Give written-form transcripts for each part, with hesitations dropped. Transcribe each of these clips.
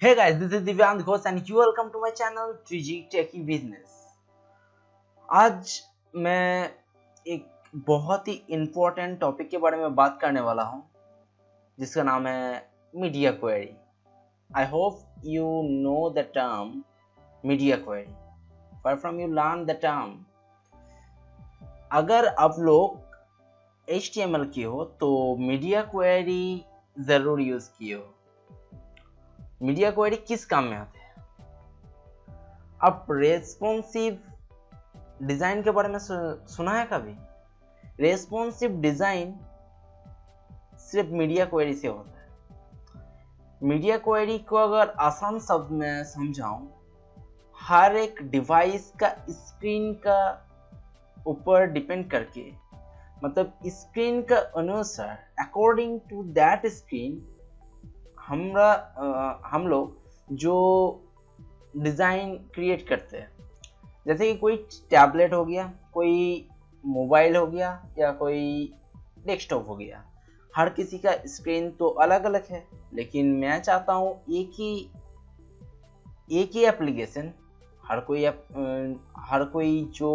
Hey guys, this is Divyang Ghosh and you welcome to my channel 3G Techie Business। आज मैं एक बहुत ही important topic के बारे में बात करने वाला हूँ जिसका नाम है media query. I hope you know the term media query, for from you learn the term. अगर आप लोग HTML की हो तो मीडिया क्वेरी जरूर यूज किए हो। मीडिया क्वेरी किस काम में आते हैं? आप रेस्पॉन्सिव डिजाइन के बारे में सुना है कभी? रेस्पॉन्सिव डिजाइन सिर्फ मीडिया क्वेरी से होता है। मीडिया क्वेरी को अगर आसान शब्द में समझाऊं, हर एक डिवाइस का स्क्रीन का ऊपर डिपेंड करके, मतलब स्क्रीन का अनुसार अकॉर्डिंग टू दैट स्क्रीन हम लोग जो डिज़ाइन क्रिएट करते हैं। जैसे कि कोई टैबलेट हो गया, कोई मोबाइल हो गया या कोई डेस्कटॉप हो गया, हर किसी का स्क्रीन तो अलग अलग है, लेकिन मैं चाहता हूँ एक ही एप्लीकेशन हर कोई जो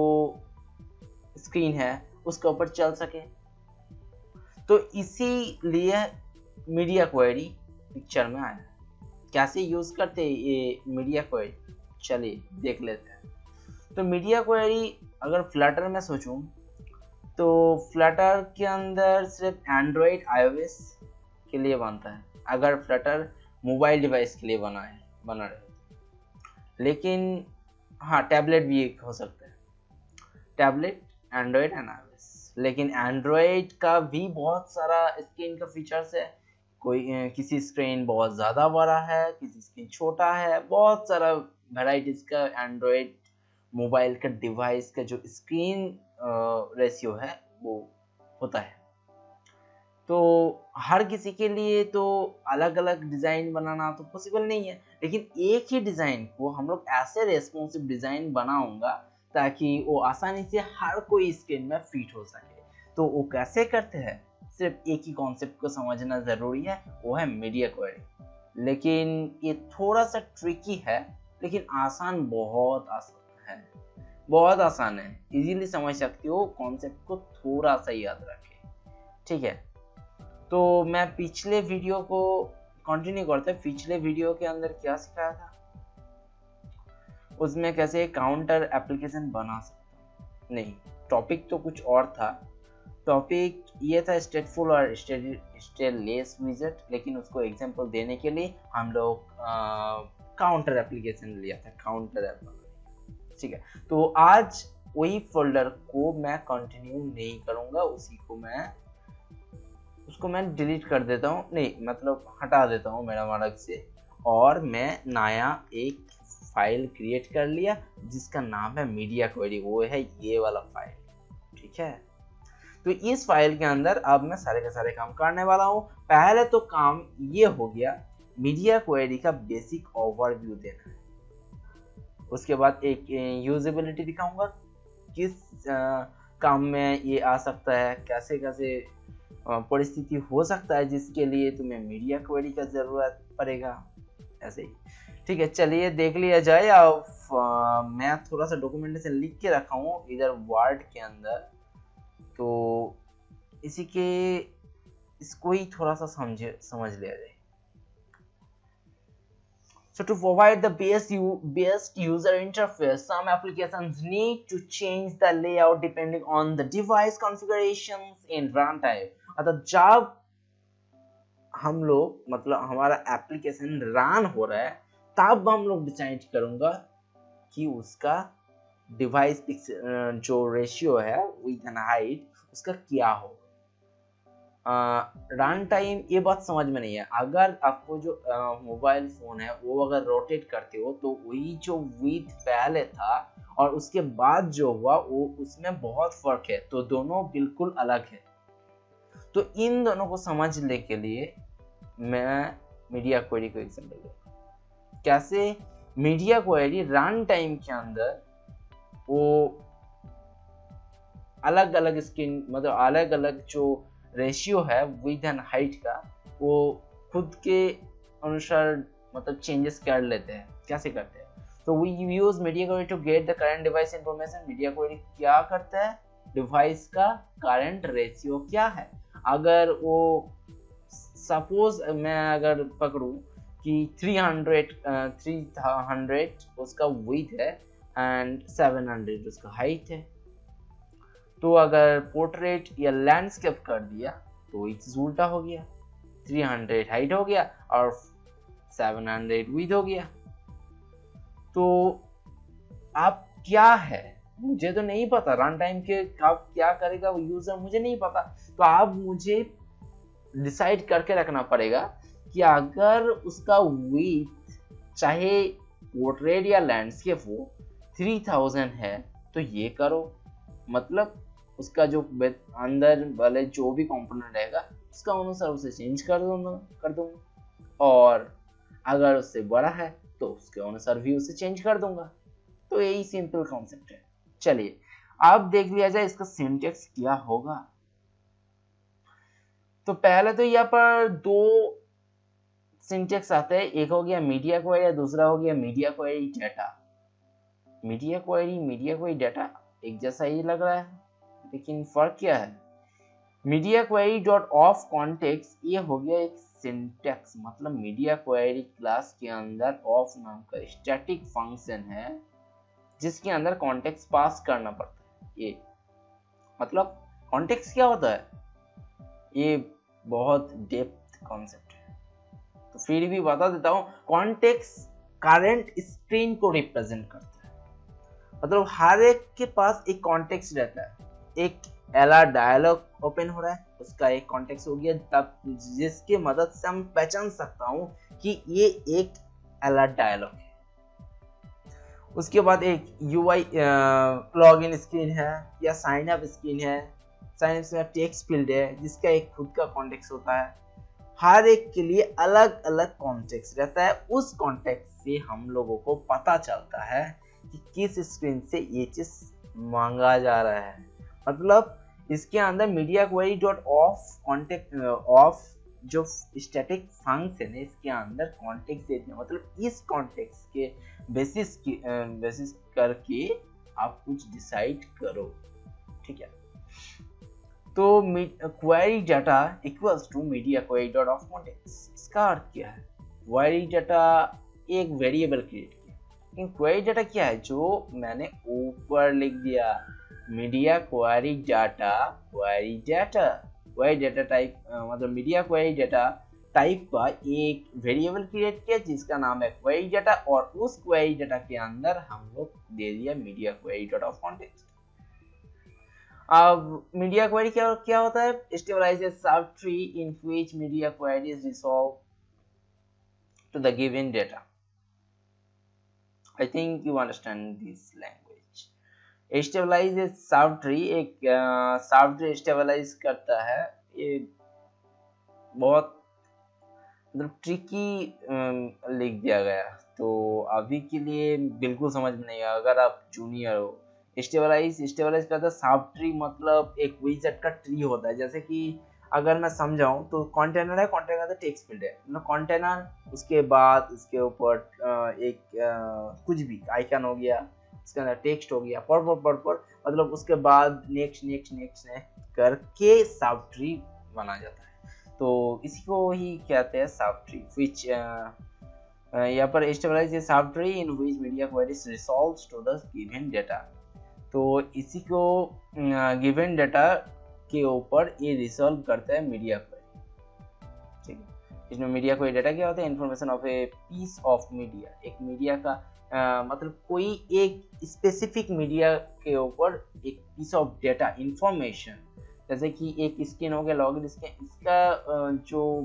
स्क्रीन है उसके ऊपर चल सके। तो इसीलिए मीडिया क्वेरी पिक्चर में आया। कैसे यूज करते हैं ये मीडिया क्वेरी, चलिए देख लेते हैं। तो मीडिया क्वेरी अगर फ्लटर में सोचूं तो फ्लटर के अंदर सिर्फ एंड्रॉयड iOS के लिए बनता है, अगर फ्लटर मोबाइल डिवाइस के लिए बना रहे। लेकिन हाँ, टैबलेट भी एक हो सकता है, टैबलेट, एंड्रॉयड एंड iOS। लेकिन एंड्रॉयड का भी बहुत सारा स्क्रीन का फीचर्स है। किसी स्क्रीन बहुत ज़्यादा बड़ा है, किसी स्क्रीन छोटा है, बहुत सारा वैराइटीज़ का एंड्रॉयड मोबाइल का डिवाइस का जो स्क्रीन रेशियो है वो होता है। तो हर किसी के लिए तो अलग अलग डिज़ाइन बनाना तो पॉसिबल नहीं है, लेकिन एक ही डिज़ाइन को हम लोग ऐसे रेस्पॉन्सिव डिज़ाइन बनाऊंगा ताकि वो आसानी से हर कोई स्क्रीन में फिट हो सके। तो वो कैसे करते हैं? सिर्फ एक ही कॉन्सेप्ट को समझना ज़रूरी है, वो है मीडिया क्वेरी। लेकिन ये थोड़ा सा ट्रिकी है, लेकिन बहुत आसान है। इजीली समझ सकते हो, कॉन्सेप्ट को थोड़ा सा याद रखें, ठीक है। तो मैं पिछले वीडियो को कंटिन्यू करते हैं। पिछले वीडियो के अंदर क्या सिखाया था, उसमें कैसे काउंटर एप्लीकेशन बना सकता हूँ। नहीं, टॉपिक तो कुछ और था। टॉपिक ये था स्टेटफुल और स्टेटलेस विजेट, लेकिन उसको एग्जांपल देने के लिए हम लोग काउंटर एप्लीकेशन लिया था, काउंटर ऐप, ठीक है। तो आज वही फोल्डर को मैं कंटिन्यू नहीं करूंगा, उसको मैं डिलीट कर देता हूँ, नहीं मतलब हटा देता हूँ मेरा मार्ग से, और मैं नया एक फाइल क्रिएट कर लिया जिसका नाम है मीडिया क्वेरी। वो है ये वाला फाइल, ठीक है। तो इस फाइल के अंदर अब मैं सारे के सारे काम करने वाला हूँ। पहले तो काम ये हो गया, मीडिया क्वेरी का बेसिक ओवरव्यू देना है। उसके बाद एक यूजेबिलिटी दिखाऊंगा, किस काम में ये आ सकता है, कैसे कैसे परिस्थिति हो सकता है जिसके लिए तुम्हें मीडिया क्वेरी का जरूरत पड़ेगा, ऐसे ही, ठीक है। चलिए देख लिया जाए। अब मैं थोड़ा सा डॉक्यूमेंटेशन लिख के रखा हूँ इधर वर्ड के अंदर, तो इसको ही थोड़ा सा समझ लिया जाए। So to provide the best user interface, some applications need to change the layout depending on the device configurations in runtime। अतः जब हम लोग, मतलब हमारा एप्लीकेशन रन हो रहा है, तब हम लोग डिसाइड करूंगा कि उसका डिवाइस जो रेशियो है विड्थ एंड हाइट उसका क्या हो। रन टाइम ये बात समझ में नहीं है। अगर आपको जो मोबाइल फोन है वो अगर रोटेट करते हो तो वही जो विड्थ पहले था और उसके बाद जो हुआ वो उसमें बहुत फर्क है, तो दोनों बिल्कुल अलग है। तो इन दोनों को समझने के लिए मैं मीडिया क्वेरी को एग्जांपल दूंगा। कैसे मीडिया क्वेरी रन टाइम के अंदर वो अलग अलग स्क्रीन, मतलब अलग अलग जो रेशियो है विड्थ एंड हाइट का, वो खुद के अनुसार मतलब चेंजेस कर लेते हैं। कैसे करते हैं? तो we use media query to get the current device information. Media query क्या करता है? डिवाइस का करंट रेशियो क्या है। अगर वो सपोज मैं अगर पकड़ूं कि 300 उसका विड्थ है एंड 700 उसका हाइट है, तो अगर पोर्ट्रेट या लैंडस्केप कर दिया तो इस उल्टा हो गया, 300 हाइट हो गया और 700 विड्थ हो गया। तो आप क्या है, मुझे तो नहीं पता रन टाइम के आप क्या करेगा वो यूजर, मुझे नहीं पता। तो आप मुझे डिसाइड करके रखना पड़ेगा कि अगर उसका विड्थ चाहे पोर्ट्रेट या लैंडस्केप हो 3000 है तो ये करो, मतलब उसका जो अंदर वाले जो भी कंपोनेंट रहेगा उसका अनुसार उसे चेंज कर दूंगा और अगर उससे बड़ा है तो उसके अनुसार भी उसे चेंज कर दूंगा। तो यही सिंपल कॉन्सेप्ट है। चलिए अब देख लिया जाए इसका सिंटेक्स क्या होगा। तो पहले तो यहाँ पर दो सिंटेक्स आते हैं, एक हो गया मीडिया क्वेरी, दूसरा हो गया media query data. Media query data एक जैसा ही लग रहा है, लेकिन फर्क क्या है? Media query dot of context ये हो गया एक सिंटेक्स, मतलब मीडिया क्वेरी क्लास के अंदर ऑफ नाम का स्टैटिक फंक्शन है जिसके अंदर कॉन्टेक्स्ट पास करना पड़ता है। ये मतलब कॉन्टेक्स्ट क्या होता है, ये बहुत डेप्थ कॉन्सेप्ट है, तो फिर भी बता देता हूँ। कॉन्टेक्स्ट करंट स्क्रीन को रिप्रेजेंट करता है, मतलब हर एक के पास एक कॉन्टेक्स्ट रहता है। एक एलआर डायलॉग ओपन हो रहा है, उसका एक कॉन्टेक्स्ट हो गया, तब जिसके मदद से हम पहचान सकता हूँ कि ये एक एलआर डायलॉग है। उसके बाद एक यूआई लॉगिन स्क्रीन है या साइन अप स्क्रीन है, साइन अप में टेक्स्ट फील्ड है जिसका एक खुद का कॉन्टेक्स्ट होता है। हर एक के लिए अलग अलग कॉन्टेक्स्ट रहता है, उस कॉन्टेक्स्ट से हम लोगों को पता चलता है कि किस स्क्रीन से ये चीज मांगा जा रहा है। मतलब इसके अंदर media query dot of contact of जो स्टैटिक फंक्शन है इसके अंदर कॉन्टेक्स्ट देते हैं, मतलब इस कॉन्टेक्स्ट के बेसिस करके आप कुछ डिसाइड करो, ठीक है। तो query data equals to media query dot of context. इसका अर्थ क्या है? क्वेरी डाटा एक वेरिएबल क्रिएट किया, लेकिन क्वेरी डाटा क्या है जो मैंने ऊपर लिख दिया, मीडिया क्वेरी डाटा टाइप, मतलब मीडिया क्वेरी डाटा टाइप का एक वेरिएबल क्रिएट किया जिसका नाम है क्वेरी डाटा, और उस क्वेरी डाटा के अंदर हम लोग दे दिया media query dot of context. अब मीडिया क्वेरी क्या होता है? Stabilize a subtree in which media query is resolved to the given data. I think you understand this language. Stabilize a subtree, एक सबट्री स्टेबलाइज करता है। ये बहुत मतलब ट्रिकी लिख दिया गया, तो अभी के लिए बिल्कुल समझ में नहीं आएगा अगर आप जूनियर हो। स्टेबलाइज करता है सबट्री, मतलब एक विजार्ड का ट्री होता है। जैसे कि अगर मैं समझाऊं तो कंटेनर है, कंटेनर का टेक्स्ट फील्ड है, मतलब कंटेनर, उसके बाद उसके ऊपर एक कुछ भी आइकन हो गया, उसके अंदर टेक्स्ट हो गया, पर मतलब उसके बाद नेक्स्ट करके सब ट्री बना जाता है। तो इसी को ही कहते हैं सब ट्री, व्हिच यहाँ पर stabilize a subtree in which media queries resolves to the given data. तो इसी को गिवन डाटा के ऊपर ये रिजॉल्व करता है मीडिया क्वेरी, ठीक है। इसमें मीडिया क्वेरी डाटा क्या होता है? Information of a piece of media, एक मीडिया का मतलब कोई एक स्पेसिफिक मीडिया के ऊपर एक पीस ऑफ डेटा इंफॉर्मेशन, जैसे कि एक स्क्रीन हो गया लॉगिन स्क्रीन, इसका जो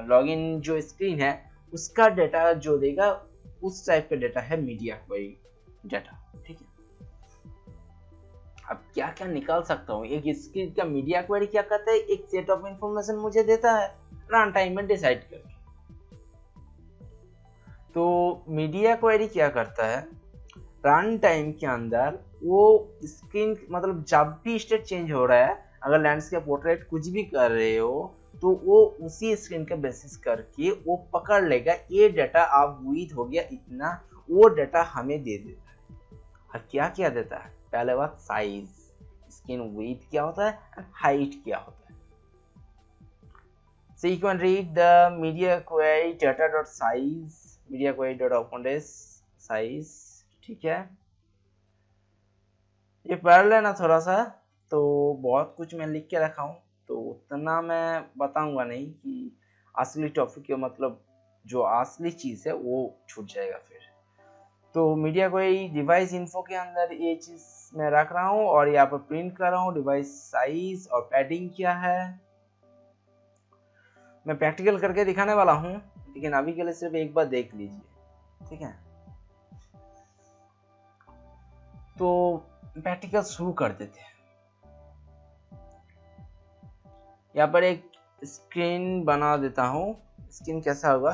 लॉगिन जो स्क्रीन है उसका डेटा जो देगा उस टाइप का डेटा है मीडिया क्वेरी डाटा, ठीक है। अब क्या क्या निकाल सकता हूँ? एक स्क्रीन का मीडिया क्वेरी क्या करता है? एक सेट ऑफ इंफॉर्मेशन मुझे देता है रन टाइम में डिसाइड करके। तो मीडिया क्वेरी क्या करता है? रन टाइम के अंदर वो स्क्रीन, मतलब जब भी स्टेट चेंज हो रहा है, अगर लैंडस्केप पोर्ट्रेट कुछ भी कर रहे हो, तो वो उसी स्क्रीन का बेसिस करके वो पकड़ लेगा ये डाटा आप विड्थ हो गया इतना, वो डाटा हमें दे देता है। और क्या क्या देता है? पहले बात साइज, स्क्रीन विड्थ क्या होता है एंड हाइट क्या होता है। So you can read the media query data.size, media query size, ठीक है। ये पढ़ लेना थोड़ा सा, तो बहुत कुछ मैं लिख के रखा हूँ, तो उतना मैं बताऊंगा नहीं कि असली टॉपिक के मतलब जो असली चीज़ है वो छूट जाएगा फिर। तो मीडिया क्वेरी डिवाइस इन्फो के अंदर ये चीज़ मैं रख रहा हूँ और यहाँ पर प्रिंट कर रहा हूँ डिवाइस साइज और पैडिंग क्या है। मैं प्रैक्टिकल करके दिखाने वाला हूँ, लेकिन अभी के लिए सिर्फ एक बार देख लीजिए, ठीक है। तो प्रैक्टिकल शुरू कर देते हैं। यहाँ पर एक स्क्रीन बना देता हूँ। स्क्रीन कैसा होगा?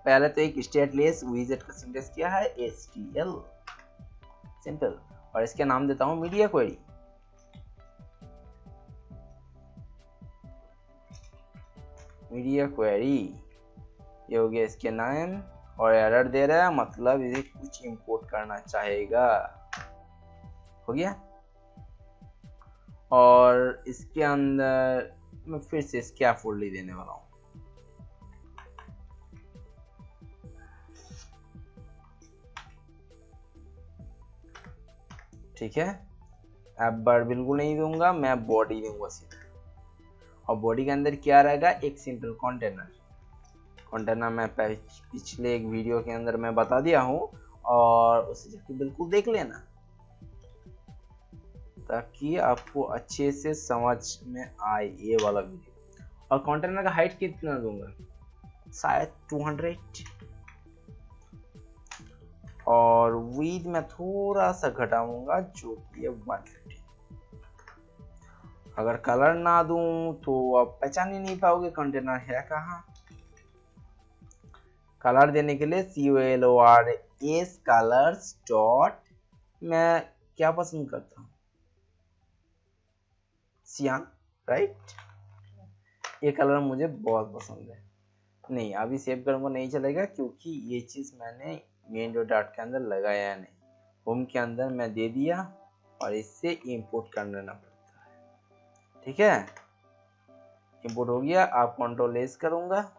पहले तो एक स्टेटलेस विजेट का सिंटेक्स क्या है? STL, simple. और इसके नाम देता हूँ मीडिया क्वेरी। मीडिया क्वेरी ये हो गया इसके नाम, और एरर दे रहा है मतलब इसे कुछ इंपोर्ट करना चाहेगा, हो गया। और इसके अंदर मैं फिर से स्कैफोल्ड देने वाला हूँ, ठीक है। अब बार बिल्कुल नहीं दूंगा, मैं बॉडी दूंगा सीधा। और बॉडी के अंदर क्या रहेगा? एक सिंपल कंटेनर। कंटेनर मैं पिछले एक वीडियो के अंदर मैं बता दिया हूँ, और उसे जाके बिल्कुल देख लेना ताकि आपको अच्छे से समझ में आए ये वाला वीडियो। और कंटेनर का हाइट कितना दूंगा? शायद 200, और विड्थ में थोड़ा सा घटाऊंगा जो कि 150। अगर कलर ना दूं तो आप पहचान ही नहीं पाओगे कंटेनर है कहाँ। कलर देने के लिए COLORS कलर्स डॉट, मैं क्या पसंद करता हूँ? सियान, राइट। ये कलर मुझे बहुत पसंद है। नहीं अभी सेव करूंगा नहीं चलेगा, क्योंकि ये चीज मैंने मेन डॉट के अंदर लगाया नहीं, होम के अंदर मैं दे दिया और इससे इंपोर्ट करना पड़ता है, ठीक है। इंपोर्ट हो गया, आप कंट्रोल एस करूंगा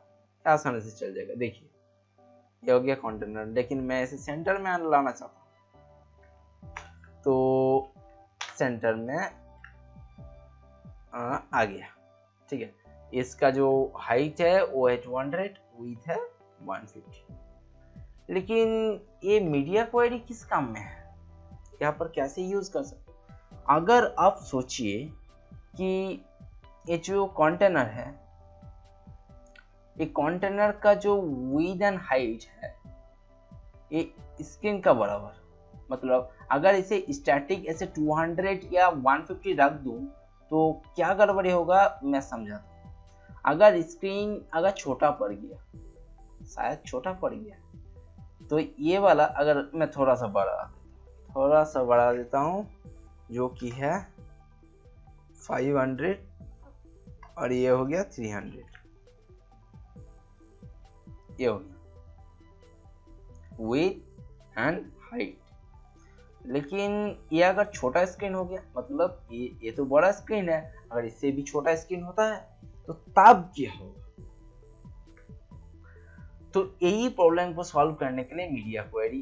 आसानी से चल जाएगा। देखिए ये हो गया कंटेनर, लेकिन मैं इसे सेंटर में लाना चाहता हूँ, तो सेंटर में आ गया, ठीक है। इसका जो हाइट है वो है 200, विड्थ है 150। लेकिन ये मीडिया क्वेरी किस काम में है? यहाँ पर कैसे यूज कर सकते? अगर आप सोचिए कि ये जो कंटेनर है, ये कंटेनर का जो विड्थ एंड हाइट है ये स्क्रीन का बराबर, मतलब अगर इसे स्टैटिक ऐसे 200 या 150 रख दूं तो क्या गड़बड़ी होगा मैं समझाता हूँ। अगर स्क्रीन अगर छोटा पड़ गया, शायद छोटा पड़ गया, तो ये वाला अगर मैं थोड़ा सा बढ़ा देता हूँ जो कि है 500, और ये हो गया 300, ये हो गया विड्थ एंड हाइट। लेकिन ये अगर छोटा स्क्रीन हो गया, मतलब ये तो बड़ा स्क्रीन है, अगर इससे भी छोटा स्क्रीन होता है तो तब क्या होगा? तो यही प्रॉब्लम को सॉल्व करने के लिए media query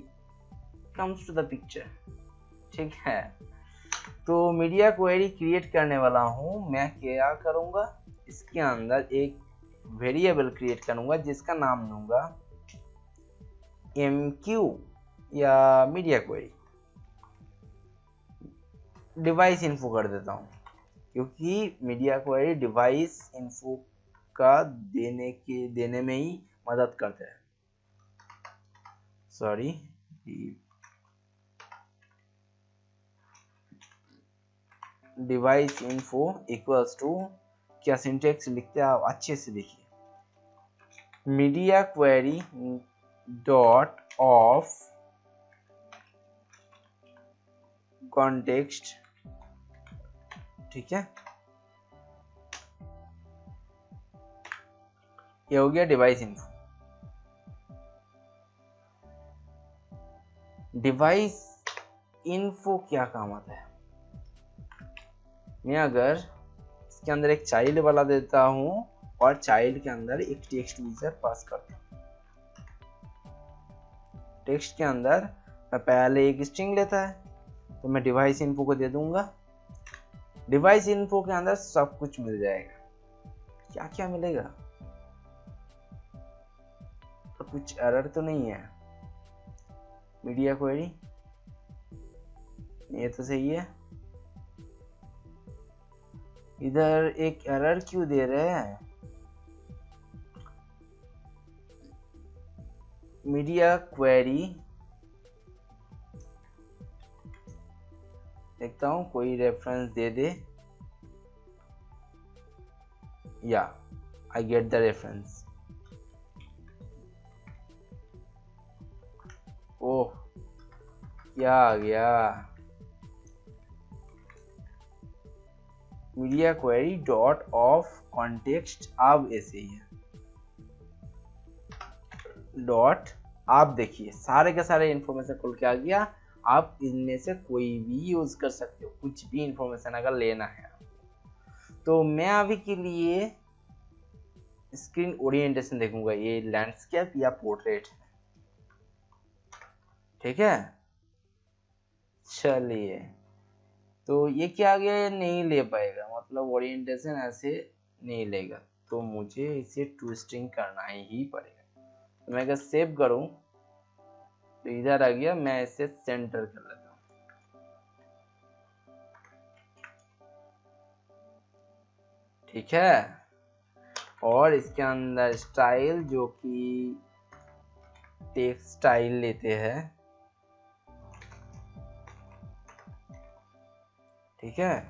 comes to the picture, ठीक है। तो मीडिया क्वेरी क्रिएट करने वाला हूं मैं। क्या करूंगा? इसके अंदर एक वेरिएबल क्रिएट करूंगा जिसका नाम दूंगा MQ या मीडिया क्वेरी डिवाइस इन्फो कर देता हूँ, क्योंकि मीडिया क्वेरी डिवाइस इन्फो का देने में ही मदद करते हैं। Sorry, device info equals to क्या सिंटेक्स लिखते हैं आप अच्छे से देखिए, media query dot of context, ठीक है। ये हो गया डिवाइस इन्फो। डिवाइस इन्फो क्या काम आता है? मैं अगर इसके अंदर एक चाइल्ड वाला देता हूं और चाइल्ड के अंदर एक टेक्स्ट विजर पास करता हूं, टेक्स्ट के अंदर मैं पहले एक स्ट्रिंग लेता है तो मैं डिवाइस इन्फो को दे दूंगा। डिवाइस इन्फो के अंदर सब कुछ मिल जाएगा। क्या क्या मिलेगा? तो कुछ एरर तो नहीं है? मीडिया क्वेरी ये तो सही है। इधर एक एरर क्यों दे रहे हैं? मीडिया क्वेरी देखता हूं कोई रेफरेंस दे दे। या आई गेट द रेफरेंस। ओह क्या आ गया? Media query dot of context. अब ऐसे ही है डॉट। आप देखिए सारे के सारे इंफॉर्मेशन खुल के आ गया। आप इनमें से कोई भी यूज कर सकते हो, कुछ भी इंफॉर्मेशन अगर लेना है। तो मैं अभी के लिए स्क्रीन ओरिएंटेशन देखूंगा, ये लैंडस्केप या पोर्ट्रेट है। ठीक है, चलिए। तो ये क्या आ गया? ये नहीं ले पाएगा, मतलब ओरिएंटेशन ऐसे नहीं लेगा, तो मुझे इसे ट्विस्टिंग करना ही पड़ेगा। तो मैं अगर सेव करूं तो इधर आ गया, मैं इसे सेंटर कर लेता हूं। ठीक है, और इसके अंदर स्टाइल जो कि टेक्स्ट स्टाइल लेते हैं। ठीक है,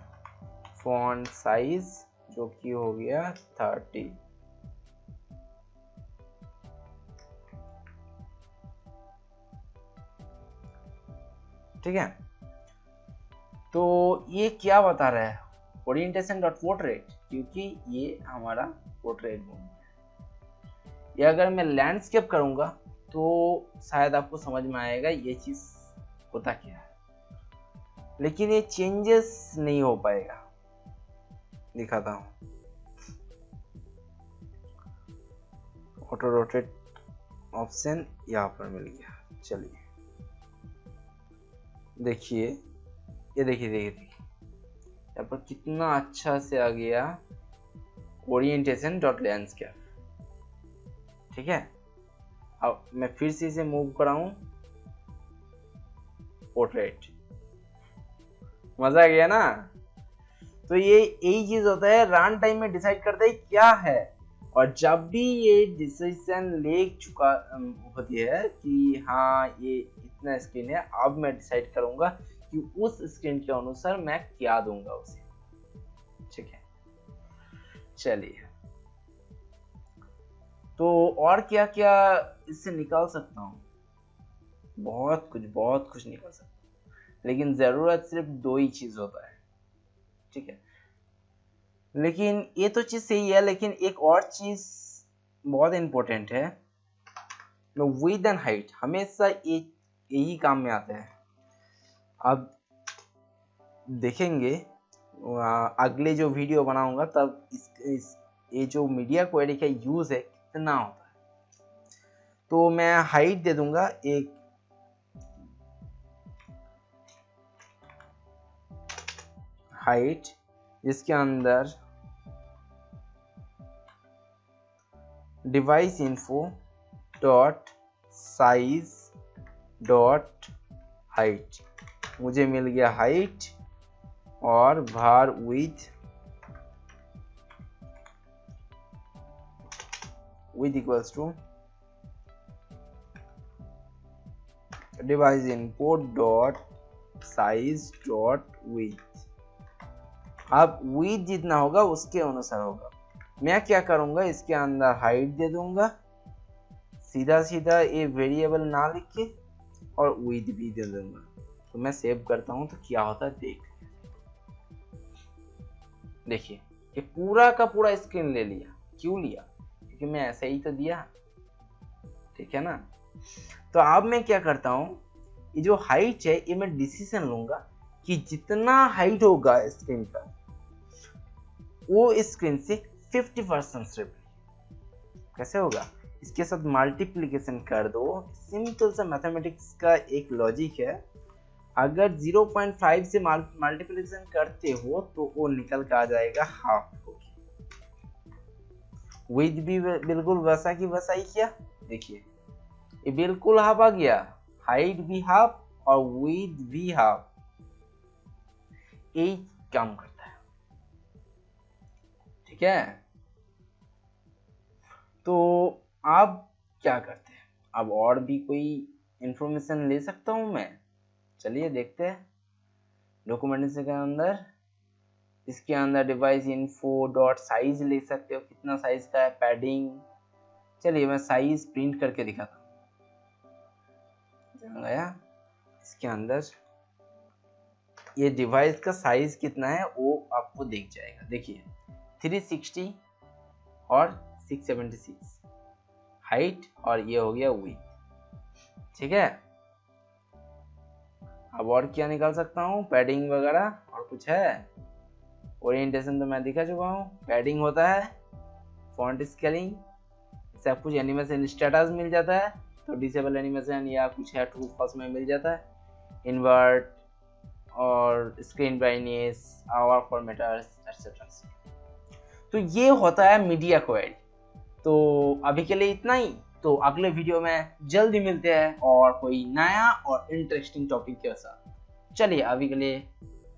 फॉन्ट साइज जो कि हो गया 30। ठीक है, तो ये क्या बता रहा है? ओरिएंटेशन डॉट पोर्ट्रेट, क्योंकि ये हमारा पोर्ट्रेट है। ये अगर मैं लैंडस्केप करूंगा तो शायद आपको समझ में आएगा ये चीज होता क्या है, लेकिन ये चेंजेस नहीं हो पाएगा। दिखाता हूं, ऑटो रोटेट ऑप्शन यहाँ पर मिल गया। चलिए देखिए, ये देखिए यहाँ पर कितना अच्छा से आ गया ओरिएंटेशन डॉट लैंडस्केप। ठीक है, अब मैं फिर से इसे मूव कराऊं पोर्ट्रेट। मजा आ गया ना? तो ये यही चीज होता है, रन टाइम में डिसाइड करता है क्या है। और जब भी ये डिसीजन ले चुका होती है कि हाँ ये इतना स्क्रीन है, अब मैं डिसाइड करूंगा कि उस स्क्रीन के अनुसार मैं क्या दूंगा उसे। ठीक है, चलिए। तो और क्या क्या इससे निकाल सकता हूँ? बहुत कुछ निकाल सकता हूँ, लेकिन जरूरत सिर्फ दो ही चीज होता है। ठीक है, लेकिन ये तो चीज सही है, लेकिन एक और चीज बहुत इंपॉर्टेंट है। विड्थ एंड हाइट हमेशा यही काम में आता है। अब देखेंगे अगले जो वीडियो बनाऊंगा तब ये जो मीडिया क्वेरी का यूज है कितना होता है। तो मैं हाइट दे दूंगा एक, हाइट जिसके अंदर device info dot size dot height. मुझे मिल गया हाइट और var with equals to device input dot size dot width। अब width जितना होगा उसके अनुसार होगा। मैं क्या करूंगा, इसके अंदर हाइट दे दूंगा, सीधा सीधा ये वेरिएबल ना लिख के, और width भी दे दूंगा। तो मैं सेव करता हूं तो क्या होता है देखिए, ये पूरा का पूरा स्क्रीन ले लिया। क्यों लिया? क्योंकि मैं ऐसे ही तो दिया, ठीक है ना। तो अब मैं क्या करता हूँ, ये जो हाइट है ये मैं डिसीजन लूंगा कि जितना हाइट होगा स्क्रीन पर वो स्क्रीन से 50% सिर्फ। कैसे होगा, इसके साथ मल्टीप्लिकेशन कर दो। सिंपल सा मैथमेटिक्स का एक लॉजिक है, अगर 0.5 से मल्टीप्लिकेशन करते हो तो वो निकल कर आ जाएगा हाफ होगी। विद भी बिल्कुल वैसा की वैसा ही किया, देखिए ये बिल्कुल हाफ आ गया, हाइट भी हाफ और विद भी हाफ, यही काम करता है, ठीक है। तो आप क्या करते हैं, अब और भी कोई इंफॉर्मेशन ले सकता हूं मैं, चलिए देखते हैं। डॉक्यूमेंटेशन के अंदर, इसके अंदर डिवाइस इन्फो डॉट साइज ले सकते हो, कितना साइज का है, पैडिंग। चलिए मैं साइज प्रिंट करके दिखाता हूँ। गया इसके अंदर ये डिवाइस का साइज कितना है वो आपको दिख जाएगा, देखिए 360 और 676 हाइट और ये हो गया विड्थ, ठीक है। अब और क्या निकाल सकता हूँ, पैडिंग वगैरह और कुछ है, ओरिएंटेशन तो मैं दिखा चुका हूँ, पैडिंग होता है, फॉन्ट स्केलिंग, सब कुछ एनिमेशन स्टेटस मिल जाता है, तो डिसेबल एनिमेशन या कुछ है ट्रू फॉल्स में मिल जाता है, इन्वर्ट और screen brightness, hour formatters etcetera. तो ये होता है मीडिया क्वेरी। तो अभी के लिए इतना ही, तो अगले वीडियो में जल्दी मिलते हैं और कोई नया और इंटरेस्टिंग टॉपिक के साथ। चलिए अभी के लिए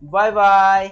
बाय बाय।